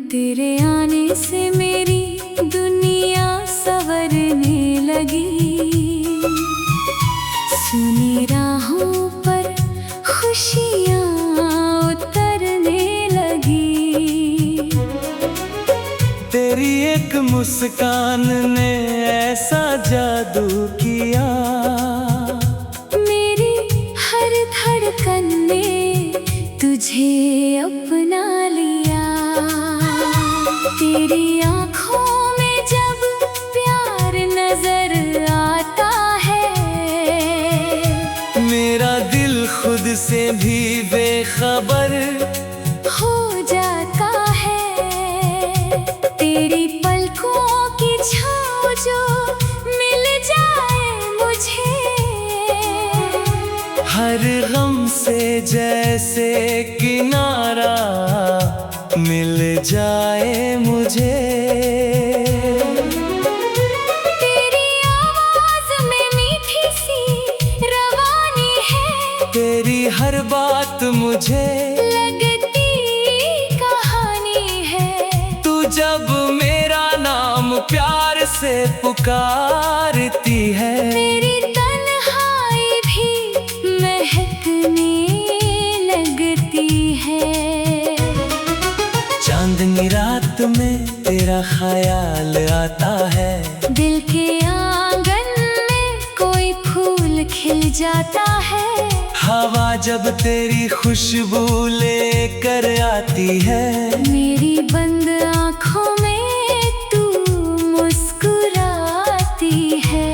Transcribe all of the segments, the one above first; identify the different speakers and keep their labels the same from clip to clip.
Speaker 1: तेरे आने से मेरी दुनिया संवरने लगी, सुनी राहों पर खुशियाँ उतरने लगी।
Speaker 2: तेरी एक मुस्कान ने ऐसा जादू किया,
Speaker 1: मेरी हर धड़कन ने तुझे अपना लिया। तेरी आँखों में जब प्यार नजर आता है,
Speaker 2: मेरा दिल खुद से भी बेखबर
Speaker 1: हो जाता है। तेरी पलकों की छाँव जो मिल जाए मुझे,
Speaker 2: हर गम से जैसे किनारा मिल जाए मुझे।
Speaker 1: तेरी आवाज में मीठी सी रवानी है,
Speaker 2: तेरी हर बात मुझे
Speaker 1: लगती कहानी है।
Speaker 2: तू जब मेरा नाम प्यार से पुकारती है,
Speaker 1: मेरी तन्हाई भी महकने लगती है।
Speaker 2: चांदनी रात में तेरा ख्याल आता है,
Speaker 1: दिल के आंगन में कोई फूल खिल जाता है।
Speaker 2: हवा जब तेरी खुशबू लेकर आती है,
Speaker 1: मेरी बंद आँखों में तू मुस्कुराती है।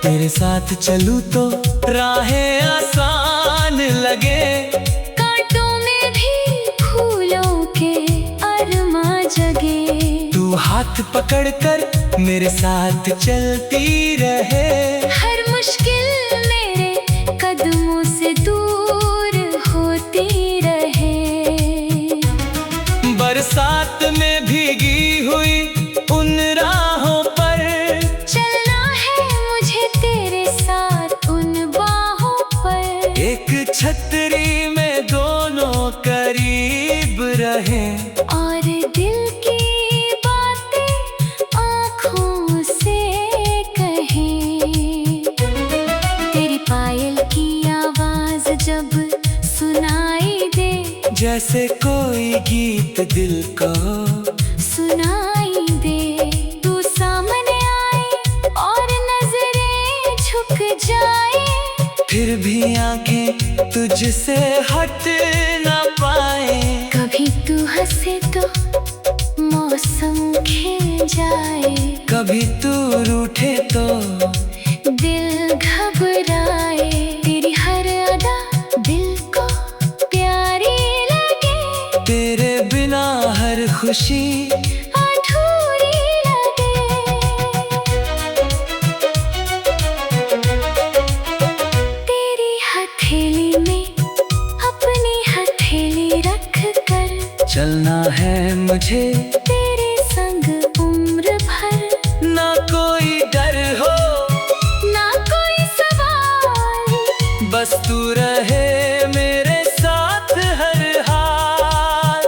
Speaker 2: तेरे साथ चलूं तो राहें आसान लगे,
Speaker 1: कांटों में भी फूलों के अरमा जगे।
Speaker 2: तू हाथ पकड़कर मेरे साथ चलती रहे,
Speaker 1: हर मुश्किल मेरे कदमों से दूर होती रहे।
Speaker 2: बरसात में भीगी हुई उन राहों पर
Speaker 1: चलना है मुझे तेरे साथ उन बाहों पर।
Speaker 2: एक छतरी में दोनों करीब रहें,
Speaker 1: और दिल की बातें आँखों से कहें। तेरी पायल की आवाज जब सुनाई दे,
Speaker 2: जैसे कोई गीत दिल को
Speaker 1: सुनाई दे। तू सामने आए और नजरें झुक जाए,
Speaker 2: फिर भी आंखें तुझसे हट ना पाए।
Speaker 1: कभी तू हंसे तो मौसम खिल जाए,
Speaker 2: कभी तू रूठे तो
Speaker 1: दिल घबराए। तेरी हर अदा दिल को प्यारी लगे,
Speaker 2: तेरे बिना हर खुशी
Speaker 1: अधूरी लगे। तेरी हथेली में अपनी हथेली रख कर
Speaker 2: चलना है मुझे
Speaker 1: तेरे संग उम्र भर।
Speaker 2: ना कोई डर हो
Speaker 1: ना कोई सवाल,
Speaker 2: बस तू रहे मेरे साथ हर हाल।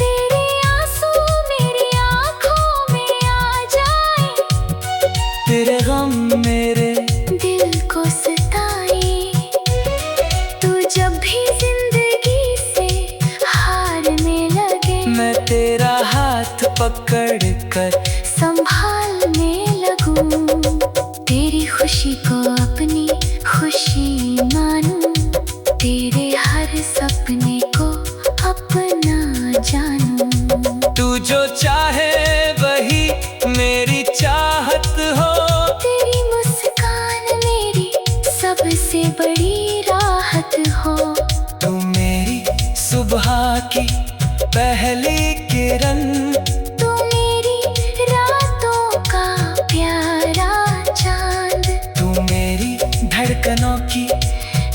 Speaker 1: तेरे आंसू मेरी आँखों में आ जाए,
Speaker 2: तेरे गम मेरे
Speaker 1: दिल को सताए। तू जब भी जिंदगी से हारने लगे,
Speaker 2: मैं तेरा हाथ पकड़ कर
Speaker 1: संभालने लगूं। तेरी खुशी को अपनी खुशी मानूं, तेरे हर सपने को अपना जानूं।
Speaker 2: तू जो चाहे वही मेरी चाहत हो,
Speaker 1: तेरी मुस्कान मेरी सबसे बड़ी राहत हो।
Speaker 2: की पहली किरण,
Speaker 1: तू मेरी रातों का प्यारा चांद,
Speaker 2: तू मेरी धड़कनों की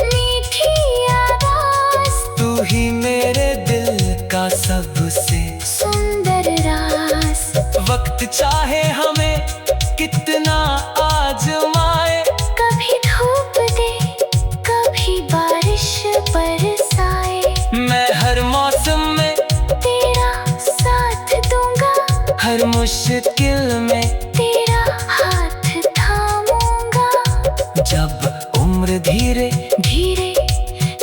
Speaker 1: मीठी आवाज,
Speaker 2: तू ही मेरे दिल का सबसे
Speaker 1: सुंदर राज।
Speaker 2: वक्त चाहे हमें कितना आजमाए,
Speaker 1: कभी धूप दे कभी बारिश बरसाए,
Speaker 2: मैं हर मौसम में
Speaker 1: तेरा साथ दूंगा,
Speaker 2: हर मुश्किल में
Speaker 1: तेरा हाथ थामूंगा।
Speaker 2: जब उम्र धीरे
Speaker 1: धीरे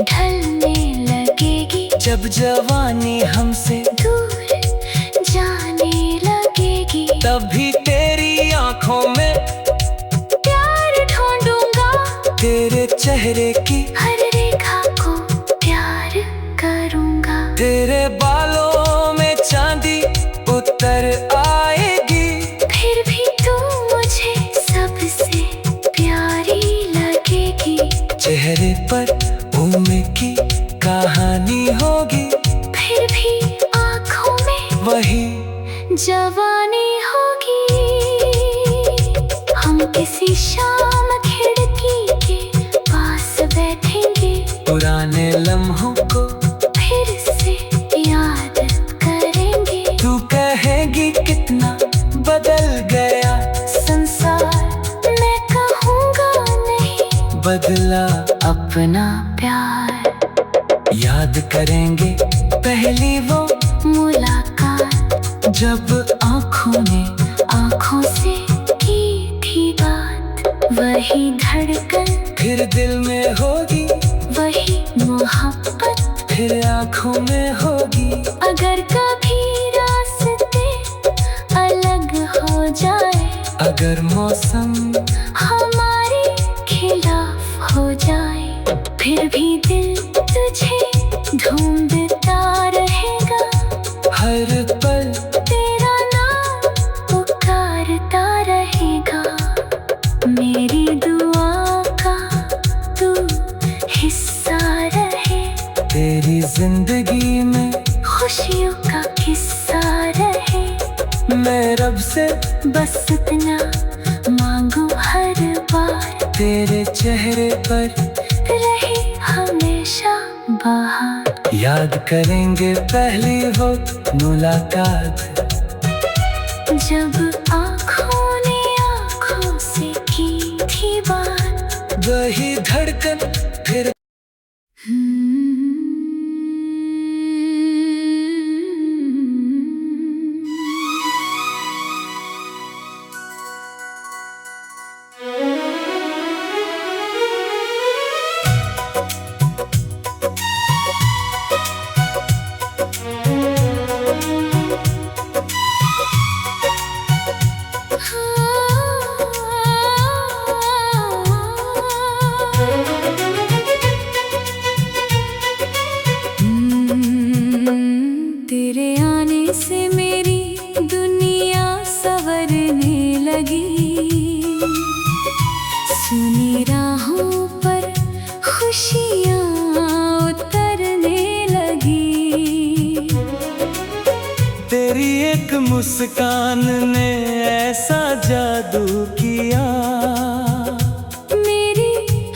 Speaker 1: ढलने लगेगी,
Speaker 2: जब जवानी हमसे
Speaker 1: दूर जाने लगेगी,
Speaker 2: तभी तेरी आंखों में
Speaker 1: प्यार ढूंढूंगा,
Speaker 2: तेरे चेहरे की
Speaker 1: हर रेखा को प्यार करूंगा।
Speaker 2: तेरे बालों में चांदी उतर आएगी,
Speaker 1: फिर भी तू मुझे सबसे प्यारी लगेगी,
Speaker 2: चेहरे पर उम्र की कहानी होगी,
Speaker 1: फिर भी आँखों में
Speaker 2: वही
Speaker 1: जवानी होगी। हम किसी शाम खिड़की के पास बैठेंगे,
Speaker 2: पुराने लम्हों को
Speaker 1: फिर से याद करेंगे।
Speaker 2: तू कहेगी कितना बदल गया
Speaker 1: संसार, मैं कहूँगा नहीं
Speaker 2: बदला,
Speaker 1: अपना प्यार।
Speaker 2: याद करेंगे पहली वो
Speaker 1: मुलाकात,
Speaker 2: जब
Speaker 1: आँखों ने आँखों से की थी बात, वही धड़कन
Speaker 2: फिर दिल में होगी,
Speaker 1: वही मोहब्बत
Speaker 2: फिर आंखों में होगी।
Speaker 1: अगर कभी रास्ते अलग हो जाए,
Speaker 2: अगर मौसम
Speaker 1: हमारे खिलाफ हो जाए, फिर भी दिल तुझे ढूंढता रहेगा,
Speaker 2: हर पल
Speaker 1: तेरा नाम पुकारता रहेगा। मेरी दुआ का तू हिस्सा रहे,
Speaker 2: तेरी जिंदगी में
Speaker 1: खुशियों का किस्सा रहे,
Speaker 2: मैं रब से
Speaker 1: बस इतना मांगू हर बार,
Speaker 2: तेरे चेहरे पर
Speaker 1: रहे हमेशा बहार।
Speaker 2: याद करेंगे पहली वो मुलाकात,
Speaker 1: जब आँखों ने आँखों से की थी बात,
Speaker 2: वही धड़कन फिर
Speaker 1: तेरे आने से मेरी दुनिया संवरने लगी, सुनी राहों पर खुशियाँ उतरने लगी।
Speaker 2: तेरी एक मुस्कान ने ऐसा जादू किया,
Speaker 1: मेरी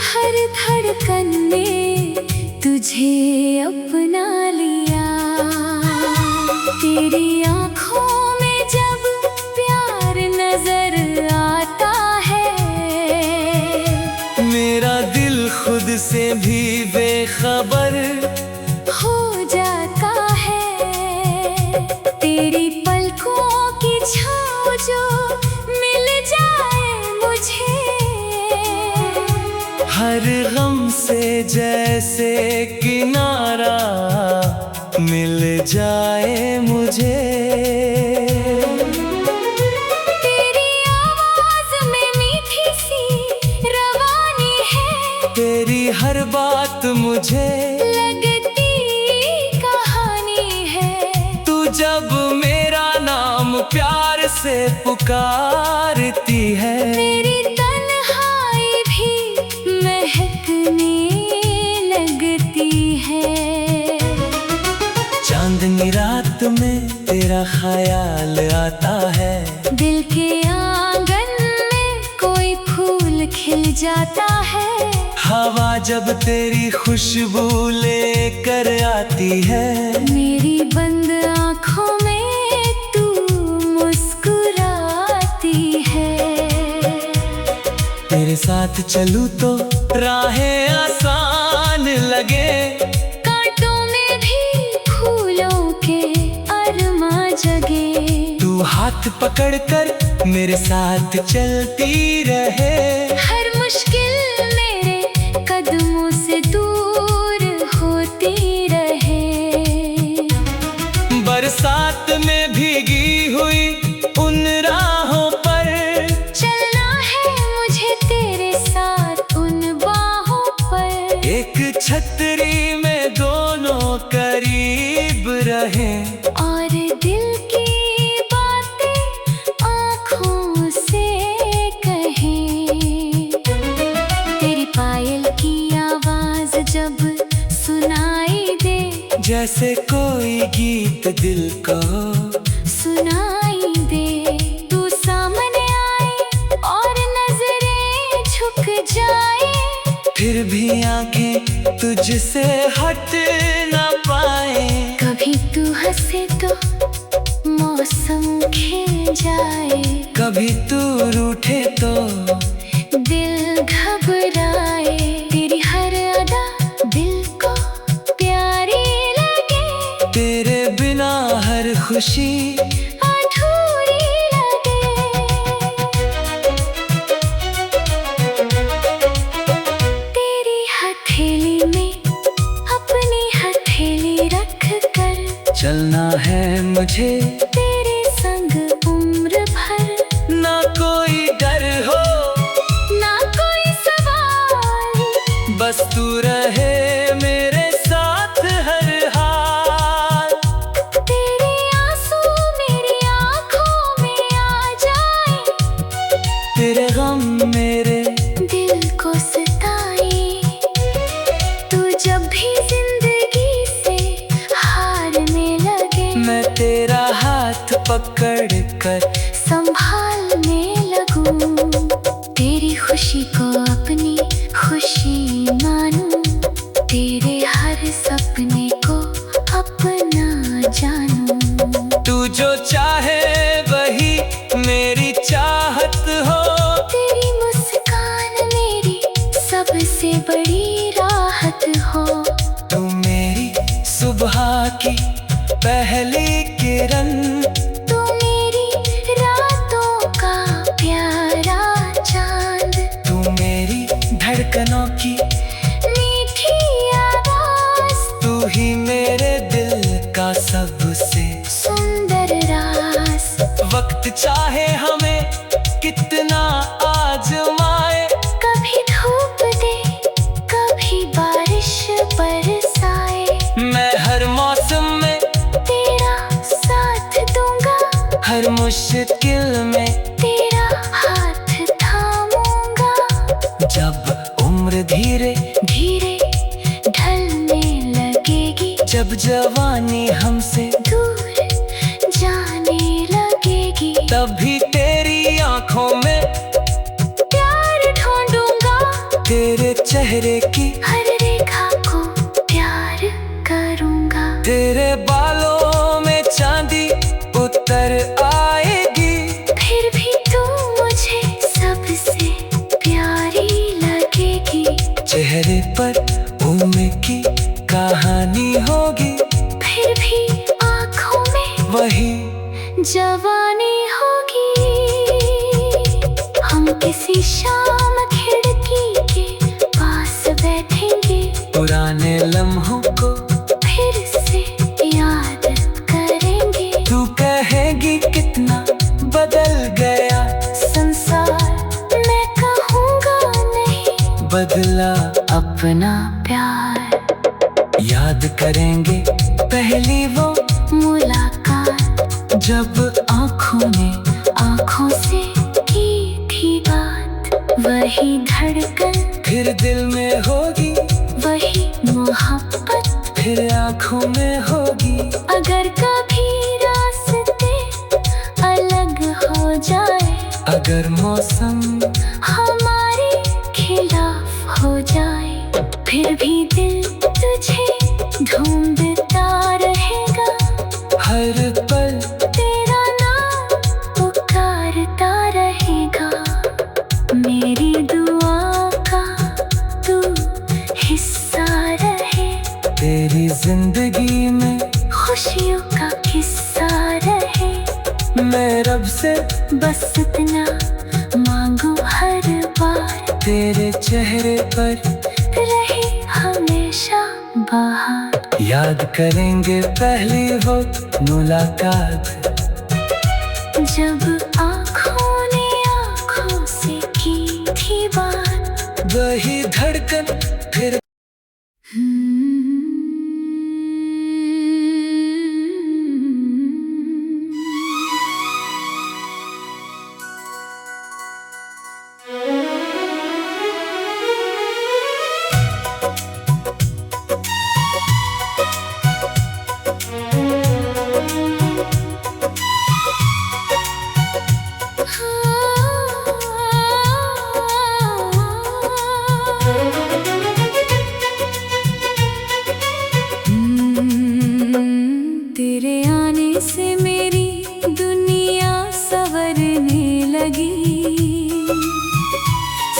Speaker 1: हर धड़कन ने तुझे अपना लिया। तेरी आँखों में जब प्यार नजर आता है,
Speaker 2: मेरा दिल खुद से भी बेखबर
Speaker 1: हो जाता है। तेरी पलकों की छाँव जो मिल जाए मुझे,
Speaker 2: हर गम से जैसे किनारा मिल जाए मुझे।
Speaker 1: तेरी आवाज में मीठी सी रवानी है,
Speaker 2: तेरी हर बात मुझे
Speaker 1: लगती कहानी है।
Speaker 2: तू जब मेरा नाम प्यार से पुकारती है,
Speaker 1: मेरी तन्हाई भी महकने लगती है।
Speaker 2: तेरा ख्याल आता है।
Speaker 1: दिल के आंगन में कोई फूल खिल जाता है।
Speaker 2: हवा जब तेरी खुशबू लेकर आती है।
Speaker 1: मेरी बंद आँखों में तू मुस्कुराती है।
Speaker 2: तेरे साथ चलूं तो राहें आसान लगे।
Speaker 1: कांटों में भी फूलों के अरमा जगे।
Speaker 2: तू हाथ पकड़कर मेरे साथ चलती रहे।
Speaker 1: हर मुश्किल मेरे कदमों से दूर होती रहे।
Speaker 2: बरसात में भीगी हुई उन राहों पर
Speaker 1: चलना है मुझे तेरे साथ उन बाहों पर।
Speaker 2: एक छतरी में दोनों करीब रहे।
Speaker 1: और दिल की बातें आँखों से कहें। तेरी पायल की आवाज जब सुनाई दे।
Speaker 2: जैसे कोई गीत दिल को
Speaker 1: सुनाई दे। तू सामने आए और नजरें झुक जाए।
Speaker 2: फिर भी आंखें तुझसे हट ना पाए।
Speaker 1: कभी तू हंसे तो मौसम खिल जाए।
Speaker 2: कभी तू रूठे तो
Speaker 1: दिल घबराए। तेरी हर अदा दिल को प्यारी लगे।
Speaker 2: तेरे बिना हर खुशी
Speaker 1: अधूरी लगे। तेरी हथेली में अपनी हथेली रख कर
Speaker 2: चलना है मुझे
Speaker 1: तेरे संग उम्र भर।
Speaker 2: ना कोई डर हो
Speaker 1: ना कोई सवाल।
Speaker 2: बस तू रहे मेरे साथ हर हाल।
Speaker 1: तेरे आंसू मेरी आँखों में आ जाए।
Speaker 2: तेरे गम मेरे
Speaker 1: दिल को सताए। तू जब भी जिंदगी से हारने लगे।
Speaker 2: मैं तेरा हाथ पकड़ कर
Speaker 1: संभालने लगूं। तेरी खुशी को अपनी खुशी मानूं। तेरे हर सपने को अपना जानूं।
Speaker 2: तू जो चाहे वही मेरी चाहत हो।
Speaker 1: तेरी मुस्कान मेरी सबसे बड़ी राहत हो।
Speaker 2: तू मेरी सुबह की पहली किरण।
Speaker 1: तू मेरी रातों का प्यारा चांद।
Speaker 2: तू मेरी धड़कनों की
Speaker 1: मीठी आवाज।
Speaker 2: तू ही मेरे दिल का सबसे
Speaker 1: सुंदर राज।
Speaker 2: वक्त चाहे हमें कितना आजमाए।
Speaker 1: कभी धूप दे कभी बारिश बरसाए।
Speaker 2: मैं हर मौसम में
Speaker 1: तेरा साथ दूंगा।
Speaker 2: हर मुश्किल में
Speaker 1: तेरा हाथ थामूंगा।
Speaker 2: जब उम्र धीरे
Speaker 1: धीरे ढलने लगेगी।
Speaker 2: जब जवानी हमसे
Speaker 1: दूर जाने लगेगी।
Speaker 2: तभी तेरी आंखों में
Speaker 1: प्यार ढूंढूंगा।
Speaker 2: तेरे चेहरे की
Speaker 1: हर रेखा को प्यार करूंगा।
Speaker 2: तेरे बालों में चांदी उतर आएगी।
Speaker 1: फिर भी तू मुझे सबसे प्यारी लगेगी।
Speaker 2: चेहरे पर उम्र की कहानी होगी।
Speaker 1: फिर भी आँखों में
Speaker 2: वही
Speaker 1: जवानी होगी। हम किसी शाम खिड़की के पास बैठेंगे।
Speaker 2: पुराने लम्हों को
Speaker 1: फिर से याद करेंगे।
Speaker 2: तू कहेगी कितना बदल गया
Speaker 1: संसार। मैं कहूँगा नहीं
Speaker 2: बदला
Speaker 1: अपना प्यार।
Speaker 2: याद करेंगे पहली वो
Speaker 1: मुलाकात।
Speaker 2: जब आंखों ने
Speaker 1: आँखों से की थी बात। वही धड़कन
Speaker 2: फिर दिल में होगी।
Speaker 1: वही मोहब्बत
Speaker 2: फिर आंखों में होगी।
Speaker 1: अगर कभी रास्ते
Speaker 2: अगर मौसम
Speaker 1: हमारे खिलाफ हो जाए, फिर भी दिल तुझे ढूंढता रहेगा।
Speaker 2: हर पल
Speaker 1: तेरा नाम पुकारता रहेगा। मेरी दुआ का तू हिस्सा रहे,
Speaker 2: तेरी जिंदगी में
Speaker 1: खुशियों का किस्सा रहे।
Speaker 2: मैं रब से
Speaker 1: बस इतना मांगू हर बार,
Speaker 2: तेरे चेहरे पर
Speaker 1: रहे हमेशा बाहर।
Speaker 2: याद करेंगे पहली वो मुलाकात,
Speaker 1: जब आँखों ने आँखों से की थी बात।
Speaker 2: वही धड़कन फिर
Speaker 1: तेरे आने से मेरी दुनिया संवरने लगी।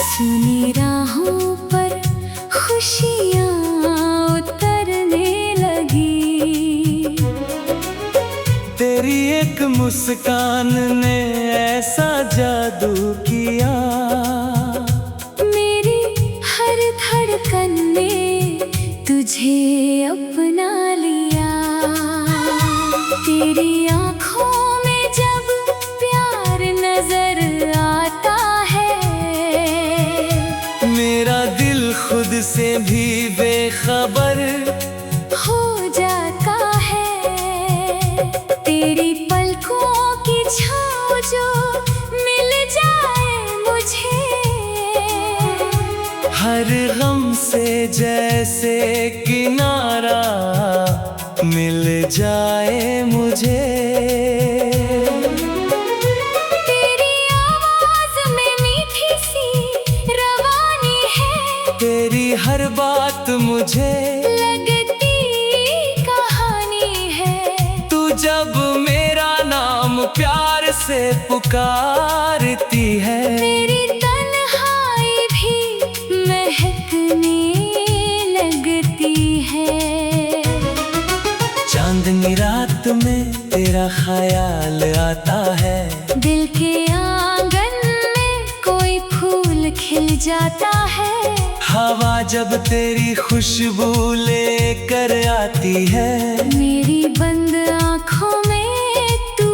Speaker 1: सुनी राहों पर खुशियाँ उतरने लगी।
Speaker 2: तेरी एक मुस्कान ने ऐसा जादू किया,
Speaker 1: मेरी हर धड़कन ने तुझे अपना लिया। तेरी आँखों में जब प्यार नजर आता है,
Speaker 2: मेरा दिल खुद से भी बेखबर
Speaker 1: हो जाता है। तेरी पलकों की छाँव जो मिल जाए मुझे,
Speaker 2: हर गम से जैसे किनारा मिल जाए मुझे।
Speaker 1: तेरी आवाज में मीठी सी रवानी है,
Speaker 2: तेरी हर बात मुझे
Speaker 1: लगती कहानी है।
Speaker 2: तू जब मेरा नाम प्यार से पुकारती है,
Speaker 1: मेरी तन्हाई भी महकने लगती है।
Speaker 2: चांदनी रात में तेरा ख्याल आता है,
Speaker 1: दिल के आंगन में कोई फूल खिल जाता है।
Speaker 2: हवा जब तेरी खुशबू लेकर आती है,
Speaker 1: मेरी बंद आँखों में तू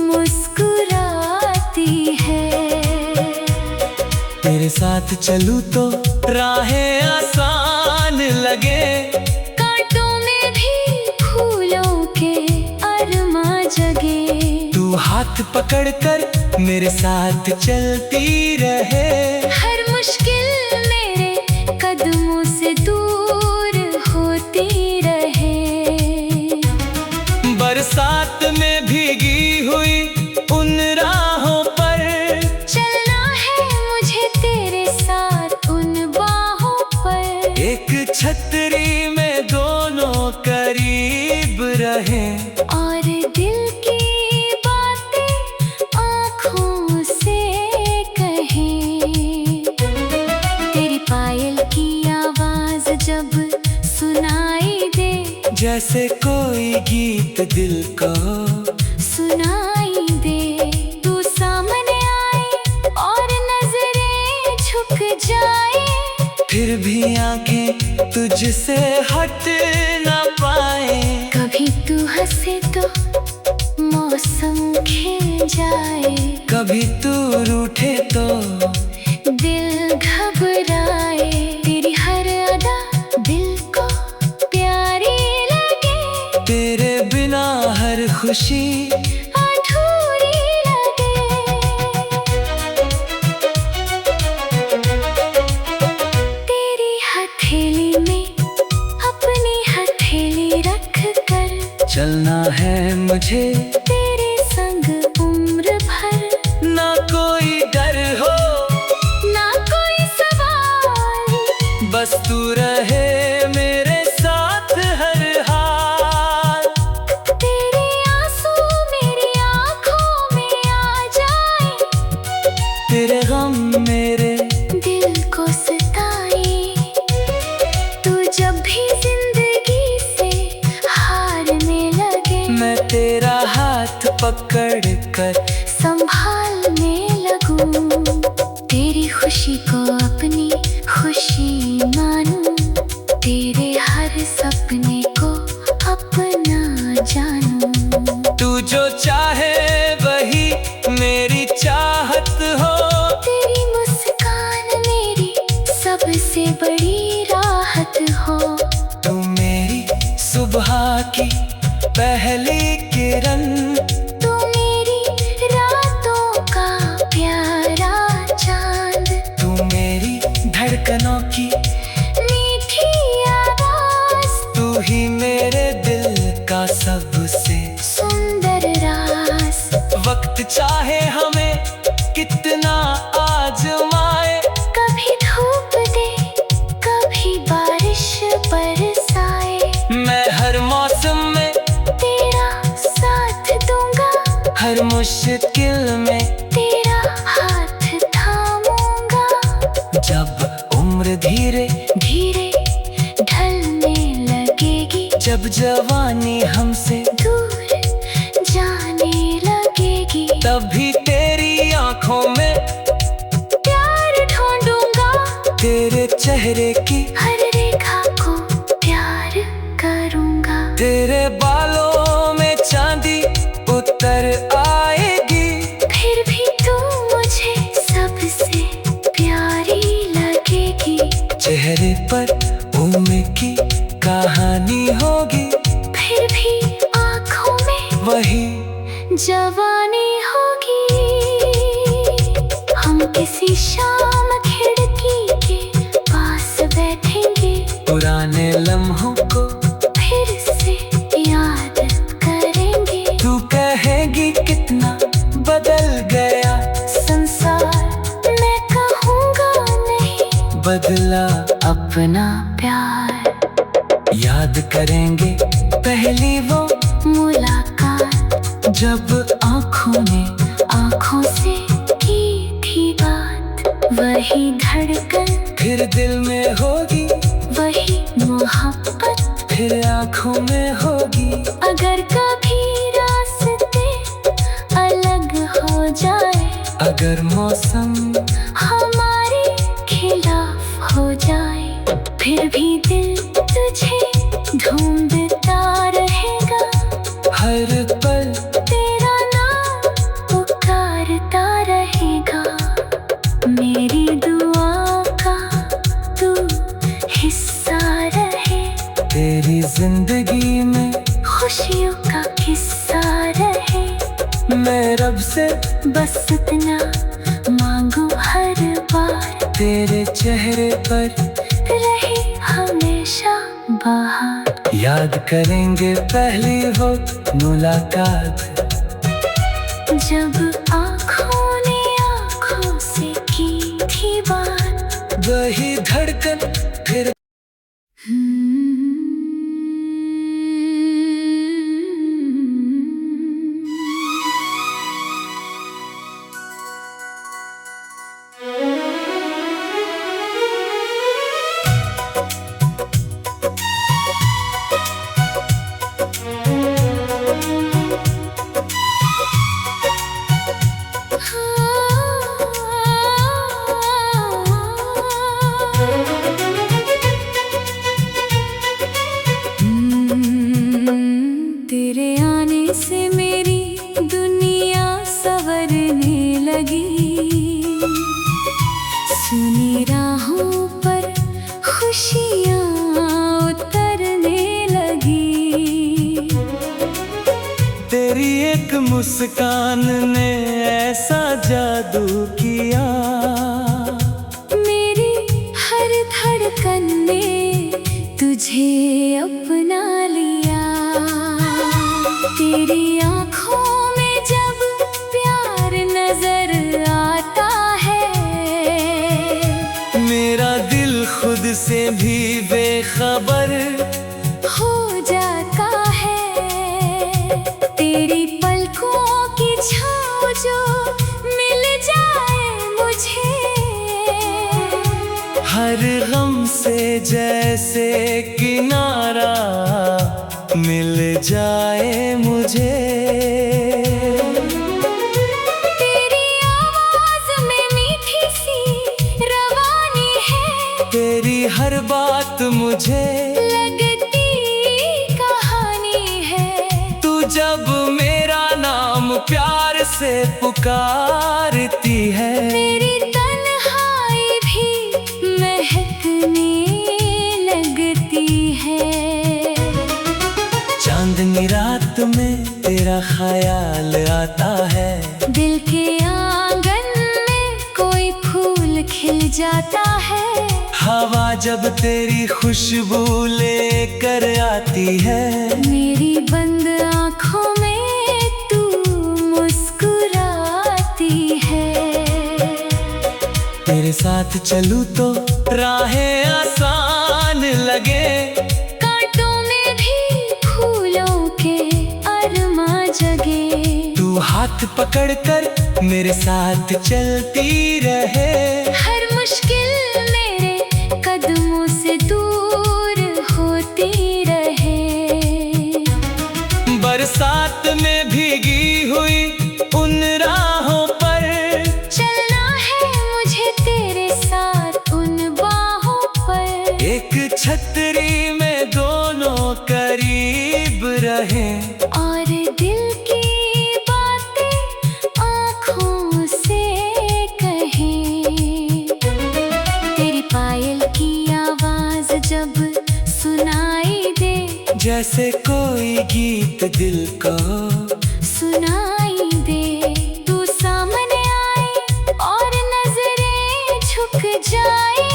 Speaker 1: मुस्कुराती है।
Speaker 2: तेरे साथ चलूं तो राहें आसान लगे,
Speaker 1: कांटों में भी फूलों के अरमा जगे।
Speaker 2: तू हाथ पकड़ कर मेरे साथ चलती रहे।
Speaker 1: हर मुश्किल मेरे कदमों से दूर होती रहे।
Speaker 2: बरसात में भीगी हुई उन राहों पर
Speaker 1: चलना है मुझे तेरे साथ उन बाहों पर।
Speaker 2: एक छतरी में दोनों करीब रहें,
Speaker 1: और दिल की बातें आँखों से कहें। तेरी पायल की आवाज जब सुनाई दे,
Speaker 2: जैसे कोई गीत दिल को
Speaker 1: सुनाई दे। तू सामने आए और नजरें झुक जाए,
Speaker 2: फिर भी आंखें तुझसे हट ना पाए।
Speaker 1: कभी तू हंसे तो मौसम खिल जाए,
Speaker 2: कभी तू रूठे तो
Speaker 1: दिल घबराए। तेरी हर अदा दिल को प्यारी लगे,
Speaker 2: तेरे बिना हर खुशी
Speaker 1: अधूरी लगे। तेरी हथेली में अपनी हथेली रख कर
Speaker 2: चलना है मुझे
Speaker 1: तेरे संग उम्र भर।
Speaker 2: ना कोई पकड़ कर
Speaker 1: संभालने लगूं। तेरी खुशी को अपनी खुशी मानूं, तेरे हर सपने को अपना जानूं।
Speaker 2: तू जो चाहे वही मेरी चाहत हो,
Speaker 1: तेरी मुस्कान मेरी सबसे बड़ी राहत हो।
Speaker 2: तू मेरी सुबह की पहली किरण,
Speaker 1: तू मेरी रातों का प्यारा चांद,
Speaker 2: तू मेरी धड़कनों की
Speaker 1: मीठी आवाज़,
Speaker 2: तू ही मेरे दिल का सबसे
Speaker 1: सुंदर राज।
Speaker 2: वक्त चाहे हमें कितना आजमाए,
Speaker 1: कभी धूप दे कभी बारिश बरसाए,
Speaker 2: मैं हर मौसम में
Speaker 1: तेरा साथ दूंगा।
Speaker 2: हर मुश्किल में
Speaker 1: तेरा हाथ थामूंगा।
Speaker 2: जब उम्र धीरे
Speaker 1: धीरे ढलने लगेगी,
Speaker 2: जब जवानी हमसे
Speaker 1: दूर जाने लगेगी,
Speaker 2: तभी तेरी आंखों में
Speaker 1: प्यार ढूंढूंगा।
Speaker 2: तेरे चेहरे की
Speaker 1: हर रेखा को प्यार करूंगा।
Speaker 2: तेरे बालों में चांदी उतर आएगी,
Speaker 1: फिर भी तू मुझे सबसे प्यारी लगेगी।
Speaker 2: चेहरे पर उम्र की कहानी होगी,
Speaker 1: फिर भी आँखों में
Speaker 2: वही
Speaker 1: जवानी होगी। हम किसी शाम खिड़की के पास बैठेंगे,
Speaker 2: पुराने लम्हों को
Speaker 1: फिर से याद करेंगे।
Speaker 2: तू कहेगी कितना बदल गया
Speaker 1: संसार, मैं कहूँगा नहीं
Speaker 2: बदला
Speaker 1: अपना प्यार।
Speaker 2: याद करेंगे पहली वो
Speaker 1: मुलाकात,
Speaker 2: जब
Speaker 1: आँखों ने आँखों से की थी बात। वही धड़कन
Speaker 2: फिर दिल में होगी,
Speaker 1: वही मोहब्बत
Speaker 2: फिर आंखों में होगी।
Speaker 1: अगर कभी रास्ते अलग हो जाए,
Speaker 2: अगर मौसम
Speaker 1: हमारे खिलाफ हो जाए, फिर भी दिल तुझे ढूंढता रहेगा।
Speaker 2: हर पल
Speaker 1: तेरा नाम पुकारता रहेगा। मेरी दुआ का तू हिस्सा रहे,
Speaker 2: तेरी जिंदगी में
Speaker 1: खुशियों का किस्सा रहे।
Speaker 2: मैं रब से
Speaker 1: बस इतना मांगू हर बार,
Speaker 2: तेरे चेहरे पर
Speaker 1: रहे हमेशा बाहर।
Speaker 2: याद करेंगे पहली वो मुलाकात,
Speaker 1: जब आँखों ने आँखों से की थी बात।
Speaker 2: वही धड़कन फिर
Speaker 1: तेरे आने से मेरी दुनिया संवरने लगी। सुनी राहों पर खुशियाँ उतरने लगी।
Speaker 2: तेरी एक मुस्कान ने ऐसा जादू किया,
Speaker 1: मेरी हर धड़कन ने तुझे अपना लिया। तेरी आँखों में जब प्यार नजर आता है,
Speaker 2: मेरा दिल खुद से भी बेखबर
Speaker 1: हो जाता है। तेरी पलकों की छाँव जो मिल जाए मुझे,
Speaker 2: हर गम से जैसे किनारा मिल जाए मुझे। जब मेरा नाम प्यार से पुकारती है,
Speaker 1: मेरी तन्हाई भी महकने लगती है।
Speaker 2: चांदनी रात में तेरा ख्याल आता है,
Speaker 1: दिल के आंगन में कोई फूल खिल जाता है।
Speaker 2: हवा जब तेरी खुशबू लेकर आती है,
Speaker 1: मेरी बंद आँखों में तू मुस्कुराती है।
Speaker 2: तेरे साथ चलूं तो राहें आसान लगे,
Speaker 1: कांटों में भी फूलों के अरमा जगे।
Speaker 2: तू हाथ पकड़कर मेरे साथ चलती रहे,
Speaker 1: हर मुश्किल मेरे कदमों से दूर होती रहे।
Speaker 2: बरसात में भीगी हुई उन राहों पर
Speaker 1: चलना है मुझे तेरे साथ उन बाहों पर।
Speaker 2: एक छतरी में दोनों करीब रहे,
Speaker 1: और दिल की बातें आँखों से कहें। तेरी पायल की आवाज जब सुनाई दे,
Speaker 2: जैसे कोई गीत दिल को
Speaker 1: सुनाई दे। तू सामने आए और नजरें झुक जाए,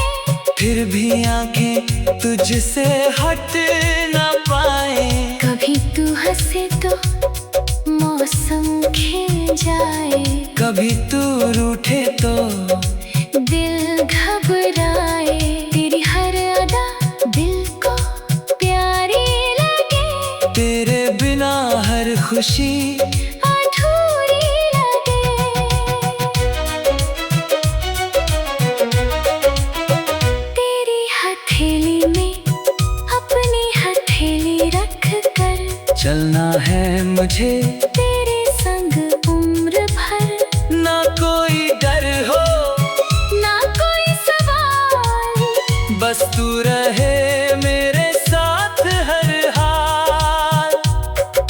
Speaker 2: फिर भी आंखें तुझसे हट ना पाए।
Speaker 1: कभी तू हंसे तो मौसम खिल जाए,
Speaker 2: कभी तू रूठे तो
Speaker 1: दिल घबराए। तेरी हर अदा दिल को प्यारी लगे,
Speaker 2: तेरे बिना हर खुशी
Speaker 1: अधूरी लगे। तेरी हथेली में अपनी हथेली रख कर
Speaker 2: चलना है मुझे
Speaker 1: तेरे संग उम्र भर।
Speaker 2: ना कोई डर हो
Speaker 1: ना कोई सवाल,
Speaker 2: बस तू रहे मेरे साथ हर हाल।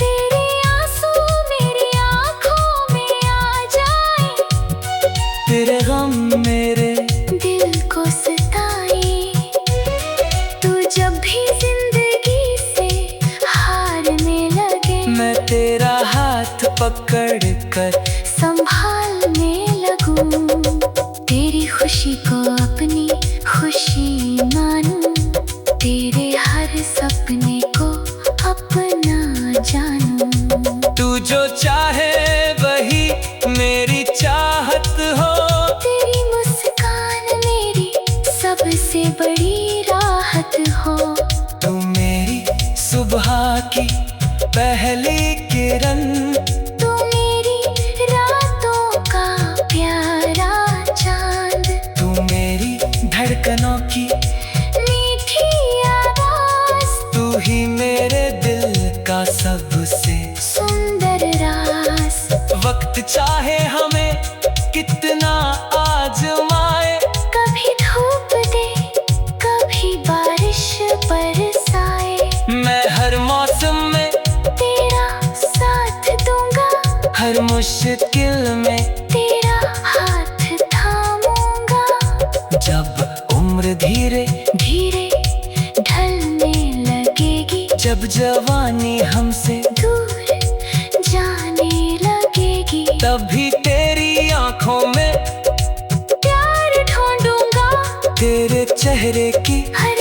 Speaker 1: तेरे आंसू मेरी आँखों में आ जाए,
Speaker 2: तेरे गम मेरे
Speaker 1: दिल को सताए। तू जब भी जिंदगी से हारने लगे,
Speaker 2: मैं तेरा हाथ पकड़ कर
Speaker 1: संभालने लगूं। तेरी खुशी को अपनी खुशी मानूं, तेरे हर सपने को अपना जानूं।
Speaker 2: तू जो चाहे वही मेरी चाहत हो,
Speaker 1: तेरी मुस्कान मेरी सबसे बड़ी राहत हो।
Speaker 2: तू मेरी सुबह की पहली किरण,
Speaker 1: तू मेरी रातों का प्यारा चांद,
Speaker 2: तू मेरी धड़कनों की
Speaker 1: मीठी आवाज,
Speaker 2: तू ही मेरे दिल का सबसे
Speaker 1: सुंदर राज।
Speaker 2: वक्त चाहे हमें कितना आजमाए,
Speaker 1: कभी धूप दे कभी बारिश बरसाए,
Speaker 2: मैं हर मौसम में
Speaker 1: तेरा साथ दूंगा।
Speaker 2: हर मुश्किल में
Speaker 1: तेरा हाथ थामूंगा।
Speaker 2: जब उम्र धीरे
Speaker 1: धीरे ढलने लगेगी,
Speaker 2: जब जवानी हमसे
Speaker 1: दूर जाने लगेगी,
Speaker 2: तभी तेरी आंखों में
Speaker 1: प्यार ढूंढूंगा।
Speaker 2: तेरे चेहरे की
Speaker 1: हर